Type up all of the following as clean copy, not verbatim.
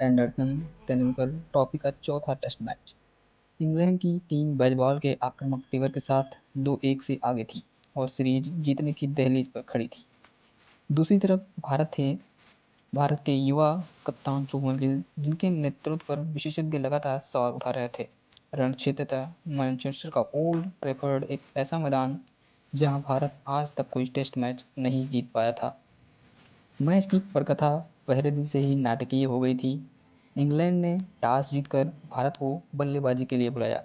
Anderson Tendulkar trophy का चौथा test match. England की टीम बेसबॉल के आक्रामक तेवर के साथ 2-1 से आगे थी और सीरीज जीतने की दहलीज पर खड़ी थी। दूसरी तरफ भारत के युवा कप्तान शुभमन गिल, जिनके नेतृत्व पर विशेषज्ञ लगातार सवाल उठा रहे थे। रण क्षेत्र था मैनचेस्टर का ओल्ड ट्रैफर्ड, एक ऐसा मैदान जहां भारत आज तक कोई टेस्ट मैच नहीं जीत पाया था। मैच की पटकथा पहले दिन से ही नाटकीय हो गई थी। इंग्लैंड ने टॉस जीतकर भारत को बल्लेबाजी के लिए बुलाया।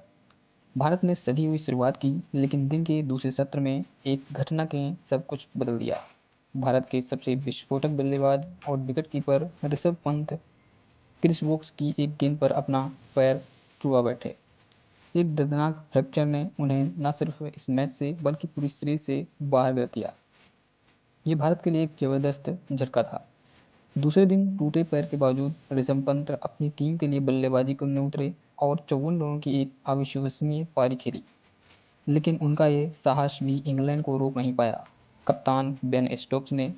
भारत ने सधी हुई शुरुआत की, लेकिन दिन के दूसरे सत्र में एक घटना ने सब कुछ बदल दिया। भारत के सबसे विस्फोटक बल्लेबाज और wicket keeper Rishabh Pant Chris Woakes की एक गेंद पर अपना पैर छुआ बैठे। एक दर्दनाक फ्रैक्चर ने उन्हें न सिर्फ इस मैच से बल्कि पूरी सीरीज से बाहर कर दिया। ये भारत के लिए एक जबरदस्त झटका था। दूसरे दिन टूटे पैर के बावजूद ऋषभ पंत अपनी टीम के लिए बल्लेबाजी करने उतरे और 54 रनों की एक अविश्वसनीय पारी खेली। लेकिन उनका ये साहस भी इंग्लैंड को रोक नहीं पाया। कप्तान बेन स्टोक्स ने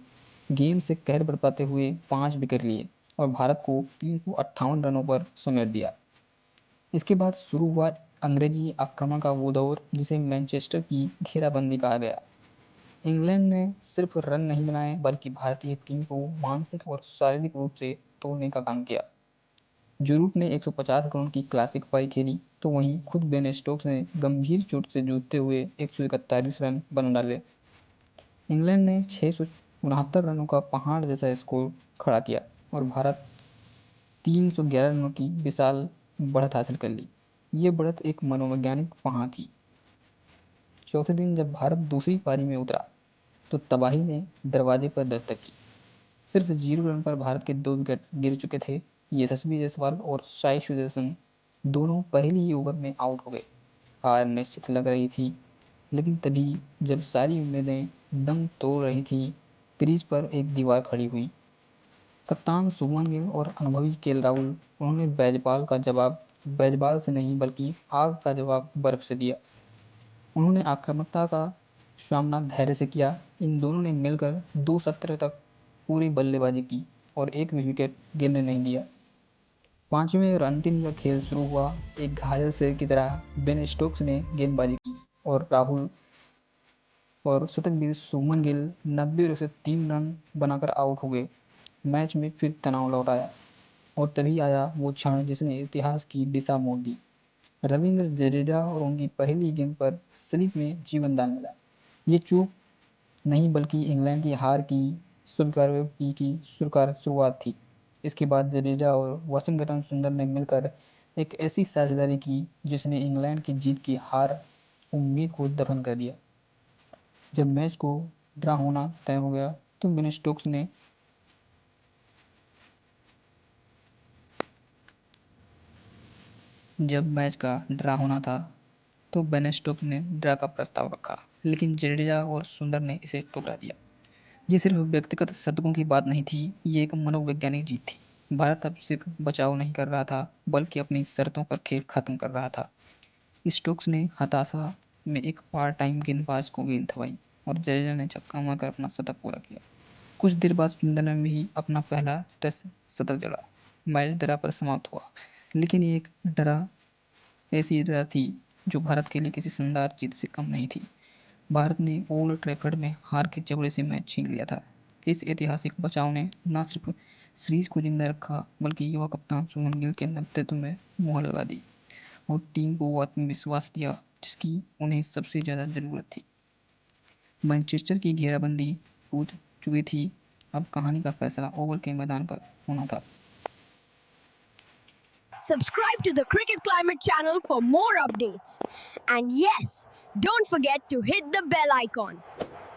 गेंद से कहर बरपाते हुए 5 विकेट लिए और भारत को 358 रनों पर समेट दिया। इसके बाद शुरू हुआ अंग्रेजी आक्रमण का वो दौर जिसे मैनचेस्टर की घेराबंदी कहा गया। इंग्लैंड ने सिर्फ रन नहीं बनाए बल्कि भारतीय टीम को मानसिक और शारीरिक रूप से तोड़ने का काम किया। जो रूट ने 150 रनों की क्लासिक पारी खेली, तो वहीं खुद बेन स्टोक्स ने गंभीर चोट से जूझते हुए 141 रन बना डाले। इंग्लैंड ने 669 रनों का पहाड़ जैसा स्कोर खड़ा किया और भारत 311 रनों की विशाल बढ़त हासिल कर ली। ये बढ़त एक मनोवैज्ञानिक वहां थी। चौथे दिन जब भारत दूसरी पारी में उतरा तो तबाही ने दरवाजे पर दस्तक की। सिर्फ 0 रन पर भारत के 2 विकेट गिर चुके थे। यशस्वी जायसवाल और साई सुदर्शन दोनों पहले ही ओवर में आउट हो गए। हार निश्चित लग रही थी, लेकिन तभी जब सारी उम्मीदें दम तोड़ रही थी, क्रीज पर एक दीवार खड़ी हुई। कप्तान शुभमन गिल और अनुभवी केएल राहुल, उन्होंने बैजबाल से नहीं बल्कि आग का जवाब बर्फ से दिया। उन्होंने आक्रामकता का सामना धैर्य से किया। इन दोनों ने मिलकर 2 सत्र तक पूरी बल्लेबाजी की और एक भी विकेट गिरने नहीं दिया। 5वें और अंतिम जब खेल शुरू हुआ, एक घायल शेर की तरह बेन स्टोक्स ने गेंदबाजी की और राहुल और शतकवीर शुभमन गिल 90 से 3 रन बनाकर आउट हो गए। मैच में फिर तनाव लौट आया और तभी आया वो क्षण जिसने इतिहास की दिशा मोड़ दी। रविंद्र जडेजा और उनकी पहली गेंद पर स्लिप में जीवनदान मिला। ये चूक नहीं बल्कि इंग्लैंड की हार की स्वीकार शुरुआत थी। इसके बाद जडेजा और वाशिंगटन सुंदर ने मिलकर एक ऐसी साझेदारी की जिसने इंग्लैंड की जीत की हार उम्मीद को दफन कर दिया। जब मैच को ड्रा होना तय हो गया तो बेन स्टोक्स ने जब मैच का ड्रा होना था तो बेन स्टोक्स ने ड्रा का प्रस्ताव रखा, लेकिन जडेजा और सुंदर ने इसे ठुकरा दिया। ये सिर्फ व्यक्तिगत शतकों की बात नहीं थी, ये एक मनोवैज्ञानिक जीत थी। भारत अब सिर्फ बचाव नहीं कर रहा था बल्कि अपनी शर्तों पर खेल खत्म कर रहा था। स्टोक्स ने हताशा में एक पार्ट टाइम गेंदबाज को गेंद थमाई और जडेजा ने छक्का मारकर अपना शतक पूरा किया। कुछ देर बाद सुंदर ने भी अपना पहला टेस्ट शतक जड़ा। मैच ड्रा पर समाप्त हुआ, लेकिन ये एक ऐसी ड्रा थी जो भारत के लिए किसी शानदार जीत से कम नहीं थी। भारत ने ओल्ड ट्रैफर्ड में हार के जबड़े से मैच छीन लिया था। इस ऐतिहासिक बचाव ने न सिर्फ सीरीज को जिंदा रखा बल्कि युवा कप्तान शुभमन गिल के नेतृत्व में मुहर लगा दी और टीम को वो आत्मविश्वास दिया जिसकी उन्हें सबसे ज़्यादा ज़रूरत थी। मैनचेस्टर की घेराबंदी टूट चुकी थी। अब कहानी का फैसला ओवल के मैदान पर होना था। Subscribe to the Cricket Climate channel for more updates. And yes, don't forget to hit the bell icon.